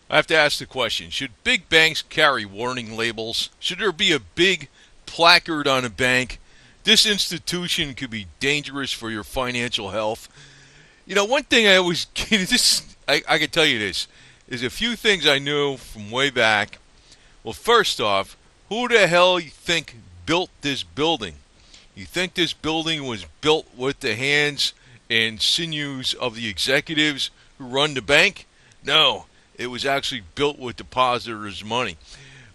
I have to ask the question, should big banks carry warning labels? Should there be a big placard on a bank? This institution could be dangerous for your financial health. One thing I always I can tell you this. There's a few things I knew from way back. Well, first off, who the hell you think built this building? You think this building was built with the hands and sinews of the executives who run the bank? No, it was actually built with depositors' money.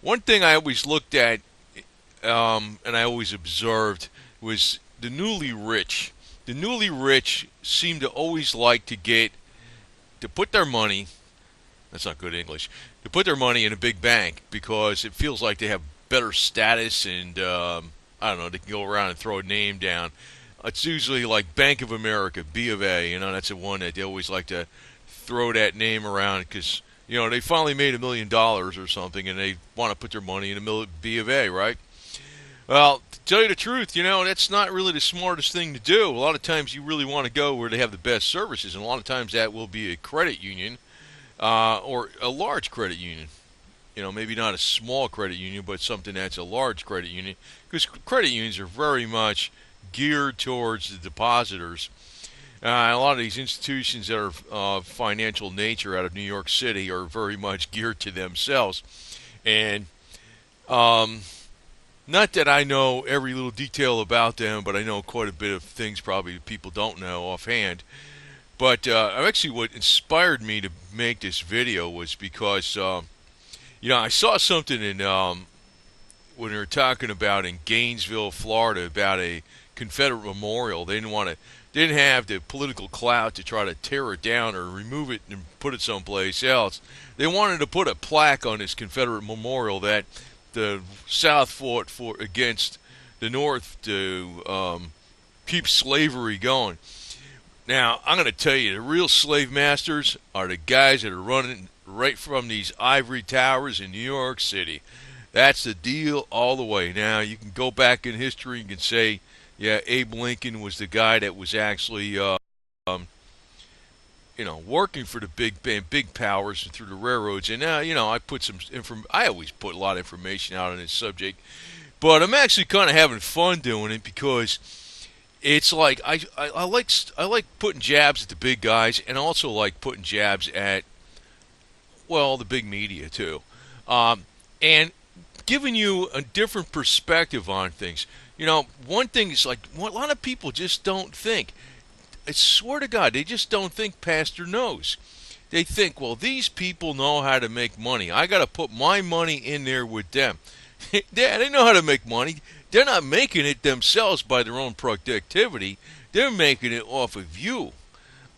One thing I always looked at and I always observed was the newly rich. The newly rich seem to always like to put their money. That's not good English. To put their money in a big bank because it feels like they have better status and I don't know. They can go around and throw a name down. It's usually like Bank of America, B of A. That's the one that they always like to throw that name around because they finally made $1 million or something and they want to put their money in a B of A, right? Well, to tell you the truth, that's not really the smartest thing to do. A lot of times you really want to go where they have the best services, and a lot of times that will be a credit union or a large credit union. Maybe not a small credit union, but something that's a large credit union, because credit unions are very much geared towards the depositors. A lot of these institutions that are financial nature out of New York City are very much geared to themselves. And not that I know every little detail about them, but I know quite a bit of things probably people don't know offhand. But actually, what inspired me to make this video was because I saw something in when they were talking about in Gainesville, Florida, about a Confederate memorial. They didn't have the political clout to try to tear it down or remove it and put it someplace else. They wanted to put a plaque on this Confederate memorial that the South fought for against the North to keep slavery going. Now, I'm going to tell you, the real slave masters are the guys that are running right from these ivory towers in New York City. That's the deal all the way. Now, you can go back in history and can say, yeah, Abe Lincoln was the guy that was actually, working for the big powers and through the railroads. And now, I put I always put a lot of information out on this subject, but I'm actually kind of having fun doing it because it's like I like putting jabs at the big guys, and also like putting jabs at the big media too, and giving you a different perspective on things. One thing is like a lot of people just don't think. I swear to God, they just don't think past their nose. They think, well, these people know how to make money. I got to put my money in there with them. They know how to make money. They're not making it themselves by their own productivity. They're making it off of you.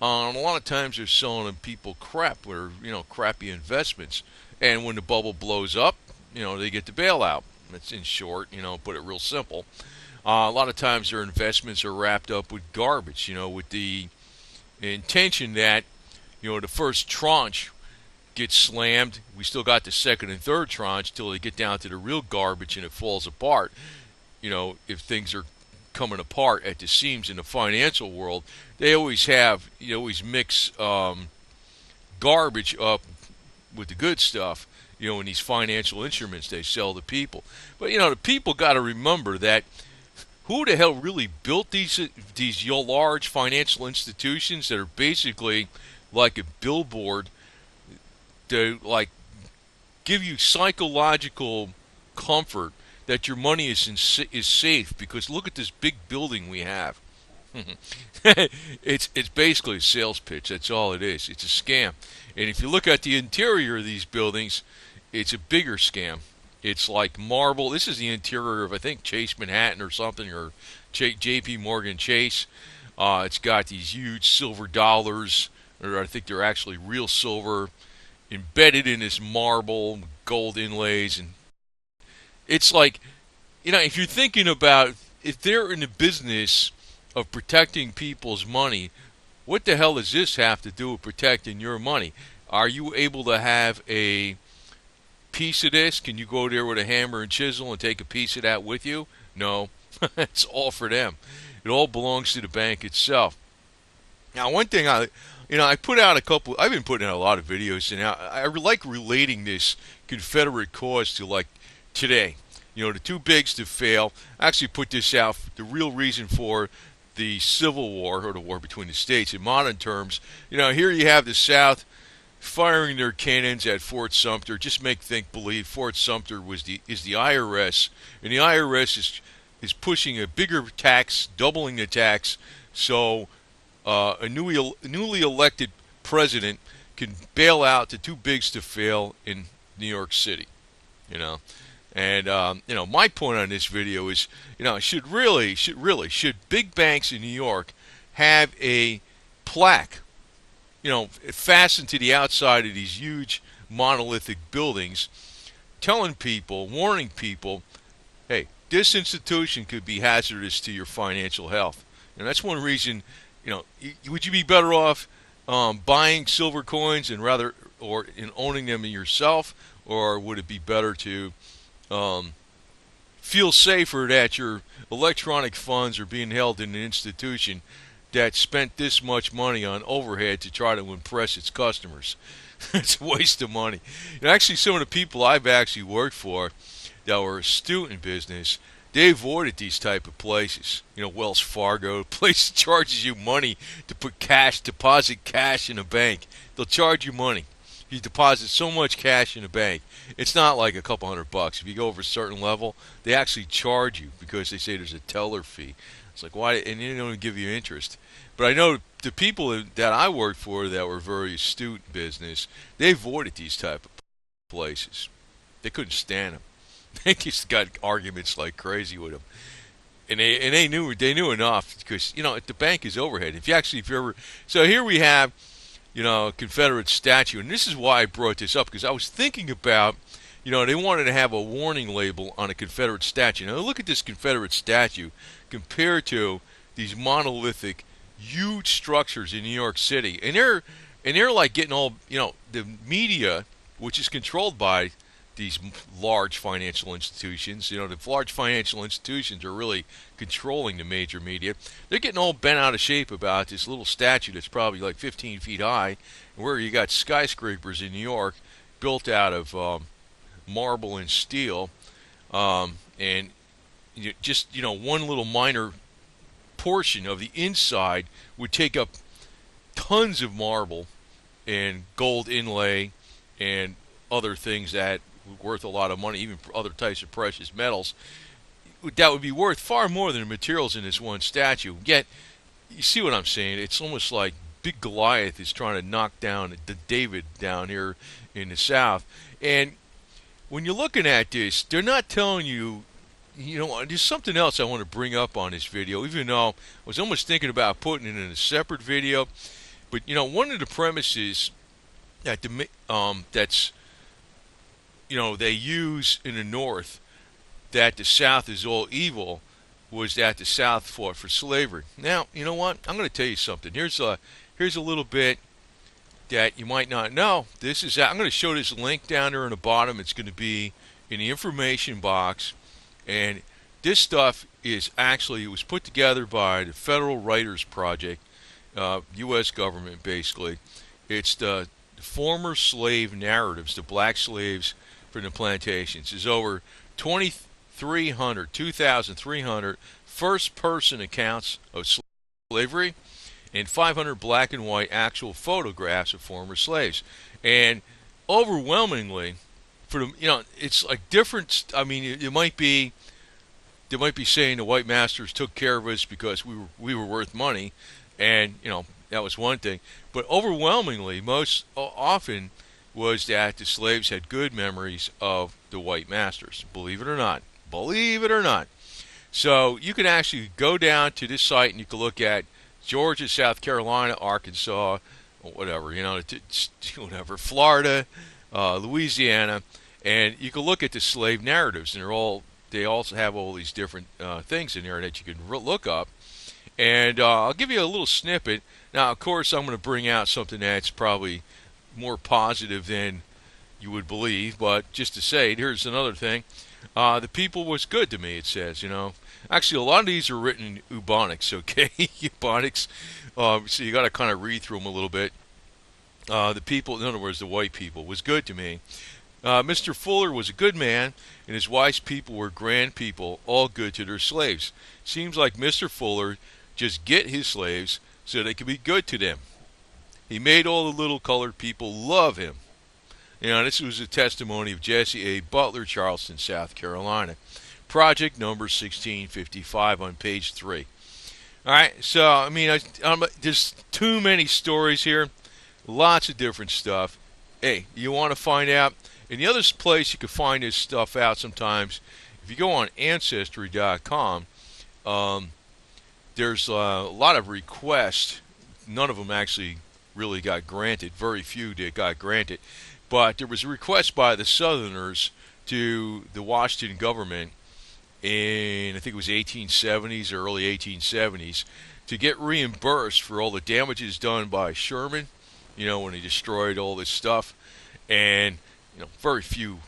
And a lot of times they're selling people crap or crappy investments. And when the bubble blows up, they get the bailout. That's in short, put it real simple. A lot of times their investments are wrapped up with garbage, with the intention that, the first tranche gets slammed. We still got the second and third tranche till they get down to the real garbage and it falls apart. If things are coming apart at the seams in the financial world, they always always mix garbage up with the good stuff, in these financial instruments they sell to people. But, the people got to remember that who the hell really built these large financial institutions that are basically like a billboard to like give you psychological comfort that your money is safe, because look at this big building we have. It's basically a sales pitch. That's all it is. It's a scam. And if you look at the interior of these buildings, it's a bigger scam. It's like marble. This is the interior of, I think, Chase Manhattan or something, or J.P. Morgan Chase. It's got these huge silver dollars, or I think they're actually real silver, embedded in this marble, gold inlays. And it's like, if you're thinking about, if they're in the business of protecting people's money, what the hell does this have to do with protecting your money? Are you able to have a piece of this? Can you go there with a hammer and chisel and take a piece of that with you? No. It's all for them. It all belongs to the bank itself. Now, one thing I put out a couple. I've been putting out a lot of videos, and I like relating this Confederate cause to like today. The too bigs to fail. I actually put this out. The real reason for the Civil War, or the war between the states, in modern terms. Here you have the South firing their cannons at Fort Sumter. Just believe Fort Sumter is the IRS, and the IRS is pushing a bigger tax, doubling the tax, so a newly elected president can bail out the too bigs to fail in New York City. And my point on this video is, should big banks in New York have a plaque, fastened to the outside of these huge monolithic buildings, warning people, hey, this institution could be hazardous to your financial health. And that's one reason, would you be better off buying silver coins or in owning them yourself, or would it be better to feel safer that your electronic funds are being held in an institution that spent this much money on overhead to try to impress its customers? It's a waste of money. Actually, some of the people I've actually worked for that were astute in business, they avoided these type of places. Wells Fargo, place that charges you money to deposit cash in a bank. They'll charge you money. You deposit so much cash in a bank. It's not like a couple $100. If you go over a certain level, they actually charge you because they say there's a teller fee. It's like, why? And they don't give you interest. But I know the people that I worked for that were very astute in business, they avoided these type of places. They couldn't stand them. They just got arguments like crazy with them. And they knew enough because the bank is overhead. If you ever, so here we have a Confederate statue, and this is why I brought this up, because I was thinking about, they wanted to have a warning label on a Confederate statue. Now look at this Confederate statue compared to these monolithic, huge structures in New York City, and they're like getting all, the media, which is controlled by these large financial institutions. The large financial institutions are really controlling the major media. They're getting all bent out of shape about this little statue that's probably like 15 feet high, where you got skyscrapers in New York built out of marble and steel, and one little minor portion of the inside would take up tons of marble and gold inlay and other things that worth a lot of money, even other types of precious metals, that would be worth far more than the materials in this one statue. Yet, you see what I'm saying? It's almost like big Goliath is trying to knock down the David down here in the South. And when you're looking at this, they're not telling you, there's something else I want to bring up on this video, even though I was almost thinking about putting it in a separate video. But, one of the premises that that's they use in the North, that the South is all evil, was that the South fought for slavery. Now, you know what? I'm going to tell you something. Here's a little bit that you might not know. I'm going to show this link down there in the bottom. It's going to be in the information box. And this stuff it was put together by the Federal Writers Project, U.S. government, basically. It's the former slave narratives, the black slaves from the plantations. There's over 2,300 first-person accounts of slavery and 500 black and white actual photographs of former slaves. And overwhelmingly, it's like different. I mean, they might be saying the white masters took care of us because we were worth money, and that was one thing. But overwhelmingly, most often, was that the slaves had good memories of the white masters. Believe it or not. Believe it or not. So you can actually go down to this site and you can look at Georgia, South Carolina, Arkansas, whatever, whatever, Florida, Louisiana, and you can look at the slave narratives, and they also have all these different things in there that you can look up. And I'll give you a little snippet. Now, of course, I'm going to bring out something that's probably more positive than you would believe, but just to say, here's another thing. The people was good to me, it says, Actually, a lot of these are written in Ebonics, okay? Ebonics. So you got to kind of read through them a little bit. The people, in other words, the white people, was good to me. Mr. Fuller was a good man, and his wife's people were grand people, all good to their slaves. Seems like Mr. Fuller just get his slaves so they could be good to them. He made all the little colored people love him. This was a testimony of Jesse A. Butler, Charleston, South Carolina. Project number 1655 on page 3. All right, so, there's too many stories here. Lots of different stuff. Hey, you want to find out? And the other place you can find this stuff out sometimes, if you go on Ancestry.com, there's a lot of requests. None of them actually really got granted. Very few did got granted. But there was a request by the Southerners to the Washington government in, I think it was 1870s or early 1870s, to get reimbursed for all the damages done by Sherman, when he destroyed all this stuff. And, very few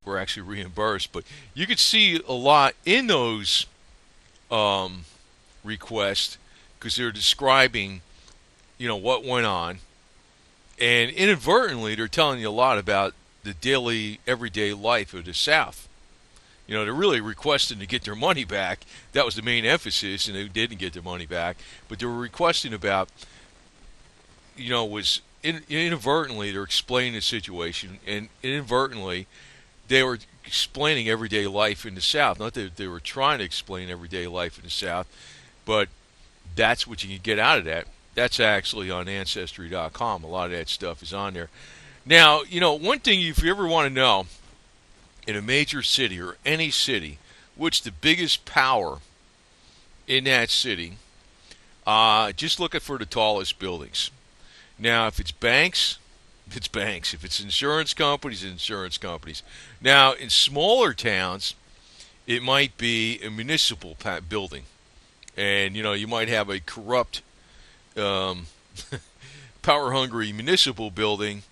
were actually reimbursed. But you could see a lot in those requests because they're describing, what went on. And inadvertently, they're telling you a lot about the daily, everyday life of the South. They're really requesting to get their money back. That was the main emphasis, and they didn't get their money back. But they were requesting about, was inadvertently they're explaining the situation, and inadvertently they were explaining everyday life in the South. Not that they were trying to explain everyday life in the South, but that's what you can get out of that. That's actually on Ancestry.com. A lot of that stuff is on there. Now, one thing if you ever want to know, in a major city or any city, what's the biggest power in that city, just looking for the tallest buildings. Now, if it's banks, it's banks. If it's insurance companies, it's insurance companies. Now, in smaller towns, it might be a municipal building. And, you might have a corrupt, power-hungry municipal building.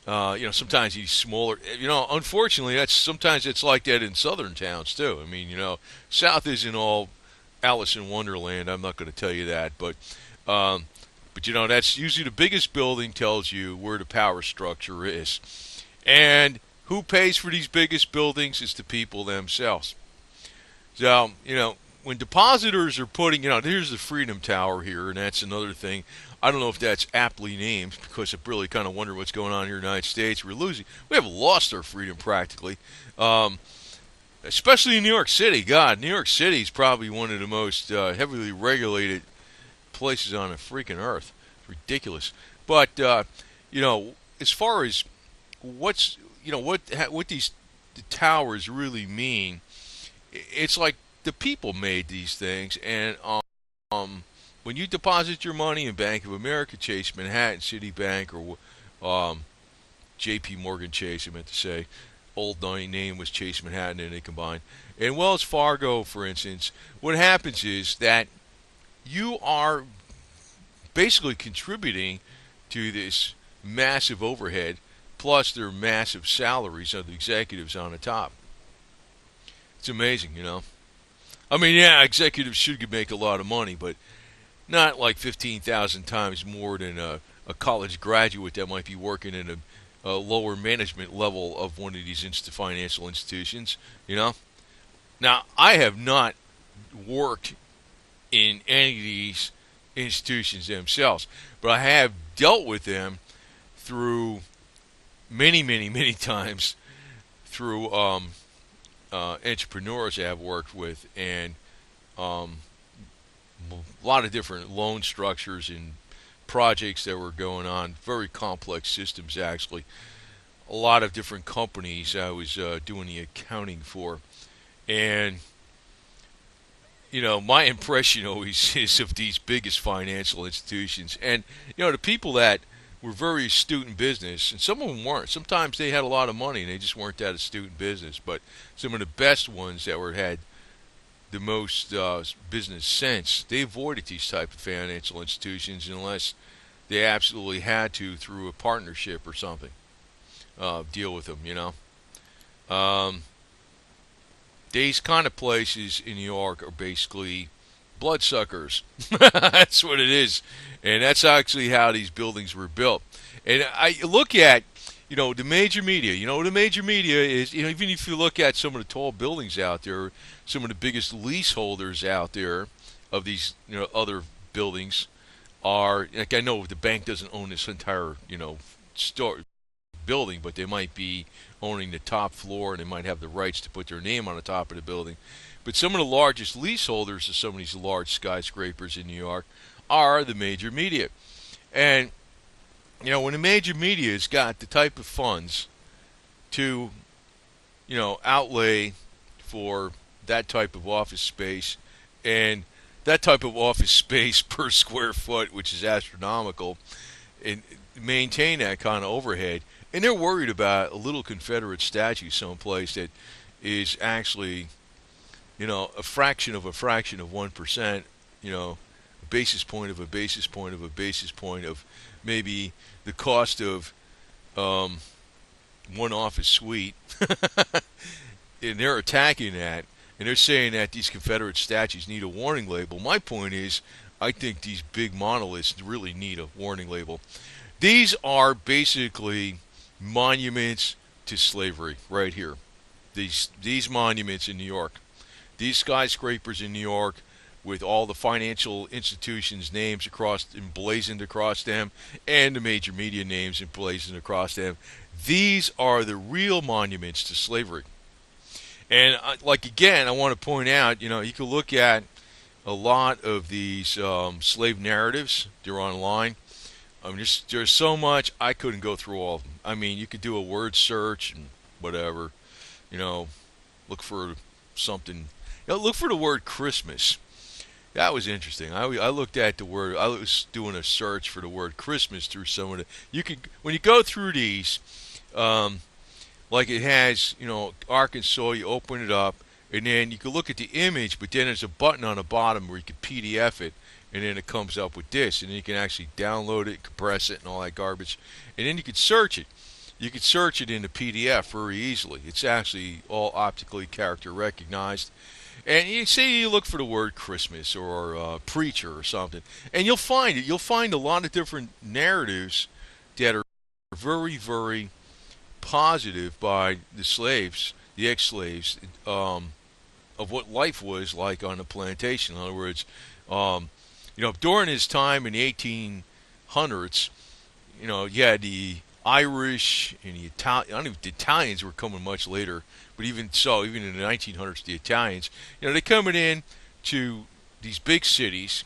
Sometimes these smaller, unfortunately, sometimes it's like that in southern towns, too. South isn't all Alice in Wonderland. I'm not going to tell you that. But that's usually the biggest building tells you where the power structure is. And who pays for these biggest buildings? It's the people themselves. So, when depositors are putting, here's the Freedom Tower here, and that's another thing. I don't know if that's aptly named because I really kind of wonder what's going on here in the United States. We have lost our freedom practically, especially in New York City. God, New York City is probably one of the most heavily regulated places on the freaking earth. It's ridiculous. But as far as what these the towers really mean, it's like the people made these things, and when you deposit your money in Bank of America, Chase Manhattan, Citibank, or J.P. Morgan Chase, I meant to say, old name was Chase Manhattan, and they combined, and Wells Fargo, for instance, what happens is that you are basically contributing to this massive overhead, plus their massive salaries of the executives on the top. It's amazing, yeah, executives should make a lot of money, but not like 15,000 times more than a college graduate that might be working in a lower management level of one of these financial institutions, Now, I have not worked in any of these institutions themselves, but I have dealt with them through many, many, many times through entrepreneurs I've worked with, and a lot of different loan structures and projects that were going on, very complex systems actually. A lot of different companies I was doing the accounting for, and my impression always is of these biggest financial institutions, and the people that were very astute in business, and some of them weren't. Sometimes they had a lot of money and they just weren't that astute in business. But some of the best ones that had the most business sense, they avoided these type of financial institutions unless they absolutely had to through a partnership or something. Deal with them, These kind of places in New York are basically bloodsuckers. That's what it is, and that's actually how these buildings were built. And I look at, the major media. The major media is, even if you look at some of the tall buildings out there, some of the biggest leaseholders out there of these, other buildings are, like, I know the bank doesn't own this entire, store building, but they might be owning the top floor, and they might have the rights to put their name on the top of the building. But some of the largest leaseholders of some of these large skyscrapers in New York are the major media. And, when the major media has got the type of funds to, outlay for that type of office space, and that type of office space per square foot, which is astronomical, and maintain that kind of overhead, and they're worried about a little Confederate statue someplace that is actually, a fraction of 1%, a basis point of a basis point of a basis point of maybe the cost of one office suite. And they're attacking that, and they're saying that these Confederate statues need a warning label. My point is, I think these big monoliths really need a warning label. These are basically monuments to slavery right here. These monuments in New York. These skyscrapers in New York with all the financial institutions' names emblazoned across them, and the major media names emblazoned across them. These are the real monuments to slavery. And again, I want to point out, you can look at a lot of these slave narratives. They're online. There's so much, I couldn't go through all of them. I mean, you could do a word search and whatever, look for something. Look for the word Christmas. That was interesting. I looked at the word. I was doing a search for the word Christmas through some of the. When you go through these, like it has, Arkansas. You open it up, and then you can look at the image, but then there's a button on the bottom where you can PDF it, and then it comes up with this, and then you can actually download it, compress it, and all that garbage, and then you can search it. You can search it in the PDF very easily. It's actually all optically character recognized. And you say you look for the word Christmas or preacher or something, and you'll find it. You'll find a lot of different narratives that are very, very positive by the slaves, the ex-slaves, of what life was like on the plantation. In other words, during his time in the 1800s, you had the Irish and the Italian. I don't know if the Italians were coming much later, but even so, even in the 1900s, the Italians, they coming in to these big cities,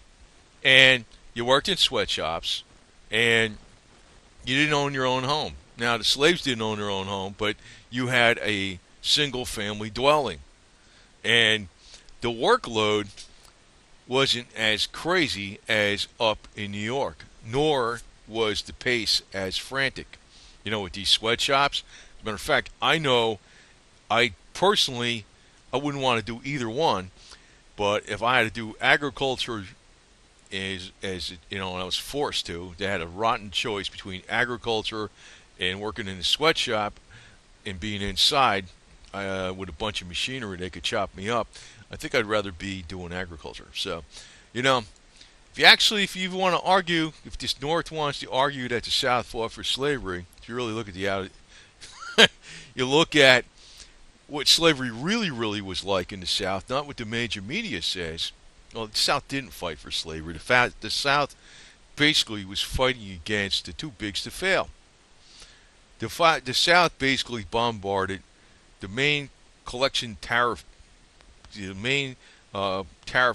and you worked in sweatshops, and you didn't own your own home. Now, the slaves didn't own their own home, but you had a single-family dwelling, and the workload wasn't as crazy as up in New York, nor was the pace as frantic. With these sweatshops. As a matter of fact, I personally, I wouldn't want to do either one, but if I had to do agriculture and I was forced to, they had a rotten choice between agriculture and working in a sweatshop and being inside with a bunch of machinery they could chop me up. I think I'd rather be doing agriculture. So, if you want to argue, if this North wants to argue that the South fought for slavery, if you really look at you look at what slavery really, really was like in the South, not what the major media says. Well, the South didn't fight for slavery. The South basically was fighting against the too bigs to fail. The South basically bombarded the main tariff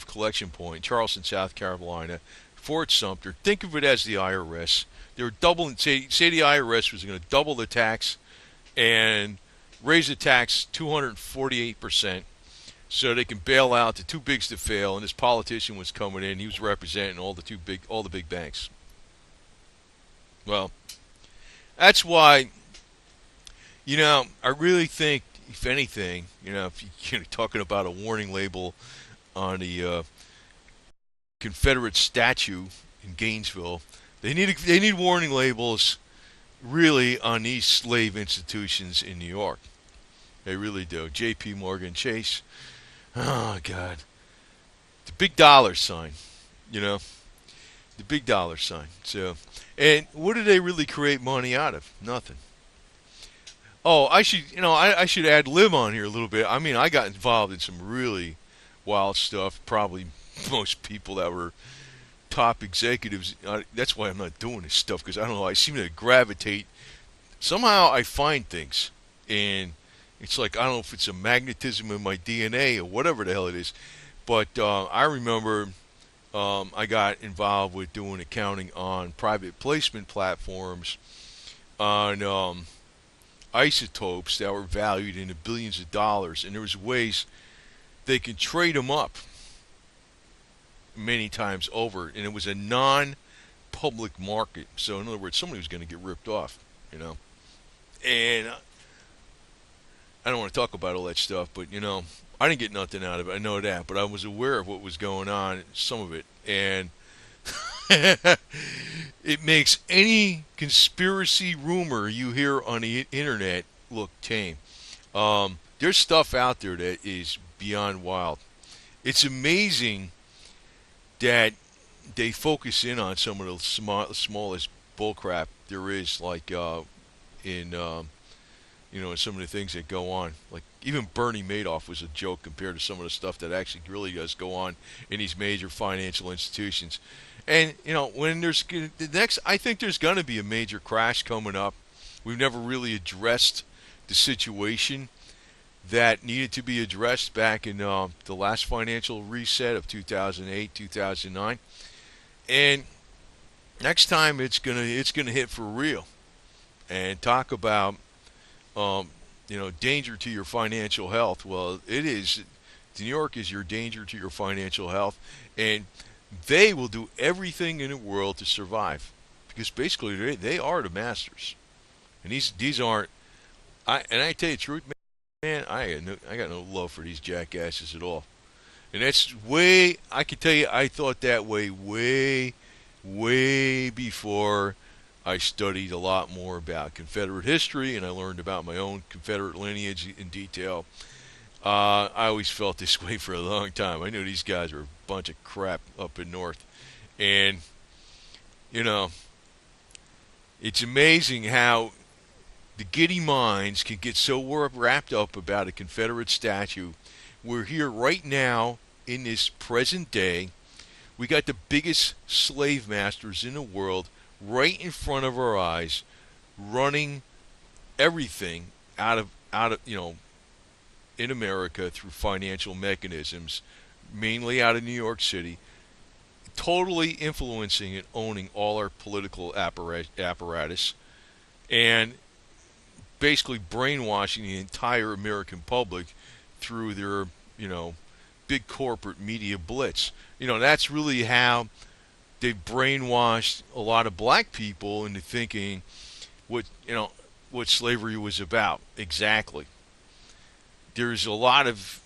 collection point, Charleston, South Carolina, Fort Sumter. Think of it as the IRS. They were doubling. Say the IRS was going to double the tax and raise the tax 248%, so they can bail out the too bigs to fail. And this politician was coming in. He was representing all the big banks. Well, that's why. I really think, if anything, if you're talking about a warning label on the Confederate statue in Gainesville, they need warning labels really on these slave institutions in New York. They really do. J.P. Morgan Chase. Oh God, The big dollar sign, you know, the big dollar sign. So, and what do they really create money out of? Nothing. Oh, I should add live on here a little bit. I mean, I got involved in some really wild stuff. Probably most people that were top executives. That's why I'm not doing this stuff because I don't know. I seem to gravitate. Somehow I find things, and it's like I don't know if it's a magnetism in my DNA or whatever the hell it is. But I remember I got involved with doing accounting on private placement platforms on isotopes that were valued in the billions of dollars, and there was ways they could trade them up many times over, and it was a non-public market. So in other words, somebody was going to get ripped off, you know. And I don't want to talk about all that stuff, but I didn't get nothing out of it. I know that, but I was aware of what was going on, some of it, and it makes any conspiracy rumor you hear on the internet look tame. There's stuff out there that is beyond wild. It's amazing that they focus in on some of the smallest bullcrap there is, like in some of the things that go on. Like even Bernie Madoff was a joke compared to some of the stuff that actually really does go on in these major financial institutions. And when there's the next, I think there's going to be a major crash coming up. We've never really addressed the situation that needed to be addressed back in the last financial reset of 2008, 2009. And next time it's gonna hit for real. And talk about danger to your financial health. Well, it is. New York is your danger to your financial health, and they will do everything in the world to survive because basically they are the masters. And these aren't. I tell you the truth, man, I got no love for these jackasses at all. And that's way. I can tell you, I thought that way before I studied a lot more about Confederate history, and I learned about my own Confederate lineage in detail. I always felt this way for a long time. I knew these guys were a bunch of crap up in North. And, you know, it's amazing how the giddy minds can get so wrapped up about a Confederate statue. We're here right now in this present day. We got the biggest slave masters in the world right in front of our eyes, running everything out of in America through financial mechanisms, mainly out of New York City, totally influencing and owning all our political apparatus, and basically brainwashing the entire American public through their, big corporate media blitz. That's really how they brainwashed a lot of black people into thinking what slavery was about. Exactly. There's a lot of,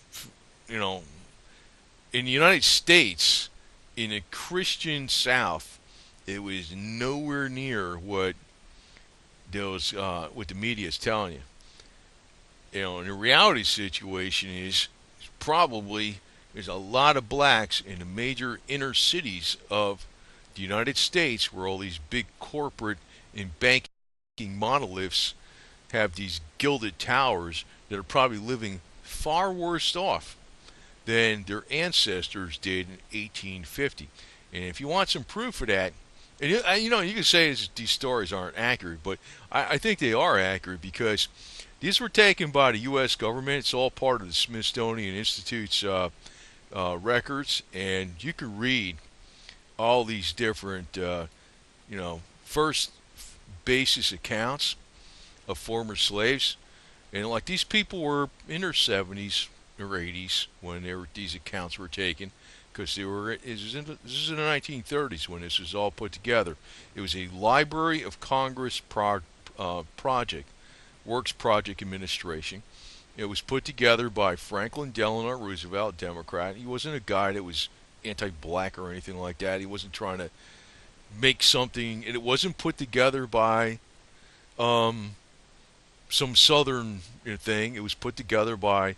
in the United States, in a Christian South, it was nowhere near what what the media is telling you. And the reality situation is probably there's a lot of blacks in the major inner cities of the United States where all these big corporate and banking monoliths have these gilded towers that are probably living far worse off than their ancestors did in 1850. And if you want some proof of that, and you can say these stories aren't accurate, but I think they are accurate because these were taken by the U.S. government. It's all part of the Smithsonian Institute's records, and you can read all these different, first basis accounts of former slaves. And like these people were in their 70s or 80s when these accounts were taken, because this is in the 1930s when this was all put together. It was a Library of Congress project, Works Project Administration. It was put together by Franklin Delano Roosevelt, Democrat. He wasn't a guy that was anti-black or anything like that. He wasn't trying to make something, and it wasn't put together by some southern thing. It was put together by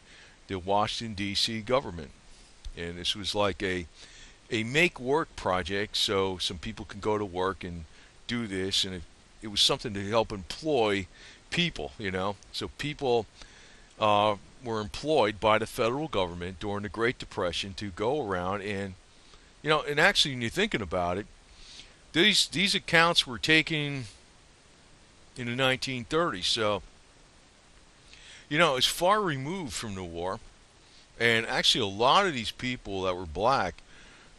the Washington, D.C. government. and this was like a make work project, so some people can go to work and do this, and it was something to help employ people, So people were employed by the federal government during the Great Depression to go around and, and actually, when you're thinking about it, these accounts were taken in the 1930s, so it's far removed from the war, and actually, a lot of these people that were black,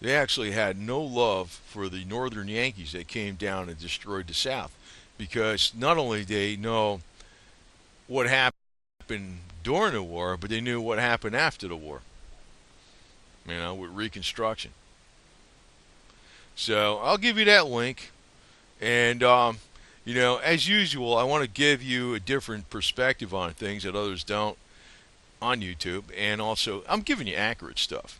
they actually had no love for the Northern Yankees that came down and destroyed the South, because not only did they know what happened during the war, but they knew what happened after the war, with Reconstruction. So I'll give you that link, and as usual, I want to give you a different perspective on things that others don't on YouTube, and also I'm giving you accurate stuff.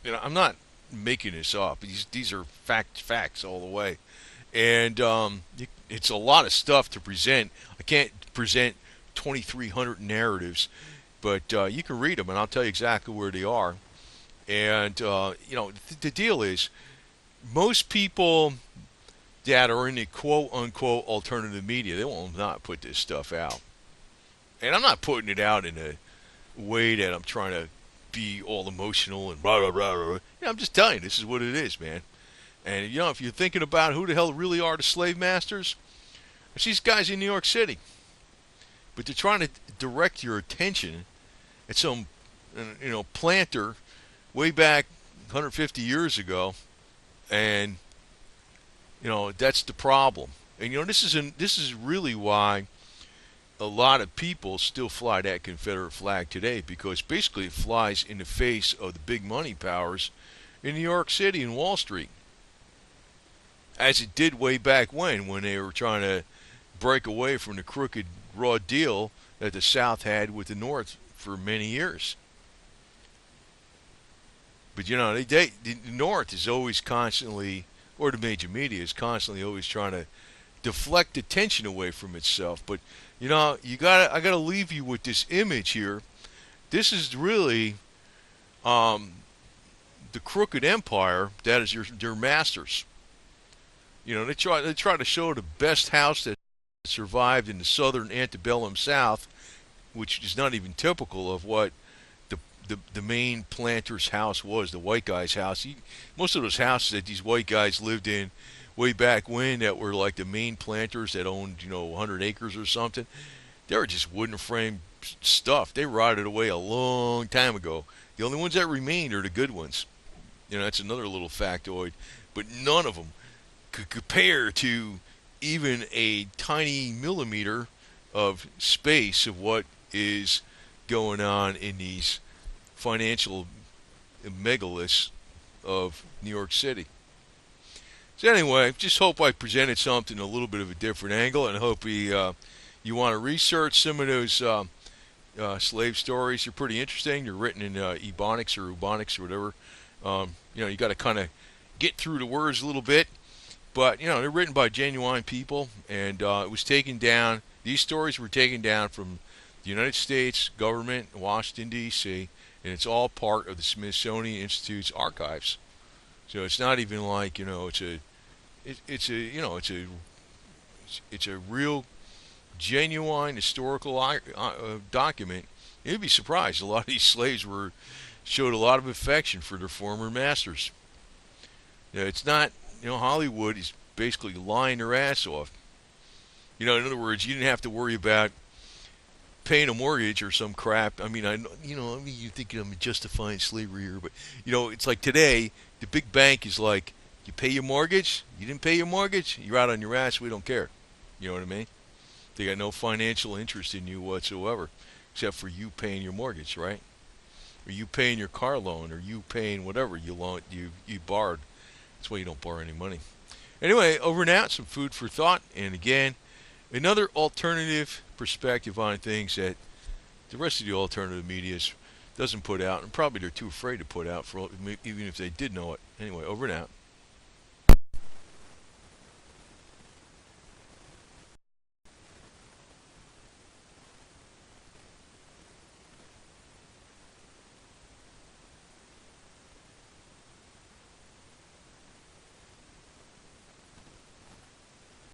I'm not making this up. These are facts all the way, and it's a lot of stuff to present. I can't present 2,300 narratives, but you can read them, and I'll tell you exactly where they are. And the deal is, most people that are in the quote unquote alternative media, they will not put this stuff out. And I'm not putting it out in a way that I'm trying to be all emotional and blah blah blah blah. I'm just telling you, this is what it is, man. And if you're thinking about who the hell really are the slave masters, it's these guys in New York City. But they're trying to direct your attention at some planter way back 150 years ago, and that's the problem. And this is really why a lot of people still fly that Confederate flag today, because basically it flies in the face of the big money powers in New York City and Wall Street, as it did way back when they were trying to break away from the crooked raw deal that the South had with the North for many years. But the North is always constantly, or the major media is constantly always trying to deflect attention away from itself. But I gotta leave you with this image here. This is really the crooked empire that is their masters. They try to show the best house that survived in the southern antebellum South, which is not even typical of what the main planter's house was, the white guy's house. Most of those houses that these white guys lived in way back when, that were like the main planters that owned 100 acres or something, they were just wooden frame stuff. They rotted away a long time ago. The only ones that remained are the good ones. That's another little factoid, but none of them could compare to even a tiny millimeter of space of what is going on in these financial megaliths of New York City. So anyway, just hope I presented something a little bit of a different angle, and hope you want to research some of those slave stories. They're pretty interesting. They're written in Ebonics or Ubonics or whatever. You got to kind of get through the words a little bit, but they're written by genuine people, and it was taken down. These stories were taken down from the United States government, Washington D.C., and it's all part of the Smithsonian Institute's archives. So it's not even like it's a real, genuine historical document. You'd be surprised. A lot of these slaves showed a lot of affection for their former masters. It's not Hollywood is basically lying their ass off. In other words, you didn't have to worry about paying a mortgage or some crap. You think I'm justifying slavery here, but it's like today, the big bank is like, you pay your mortgage, you didn't pay your mortgage, you're out on your ass, we don't care. You know what I mean? They got no financial interest in you whatsoever, except for you paying your mortgage, right? Or you paying your car loan, or you paying whatever you borrowed. That's why you don't borrow any money. Anyway, over and out, some food for thought, and again, another alternative perspective on things that the rest of the alternative media doesn't put out, and probably they're too afraid to put out, even if they did know it. Anyway, over and out.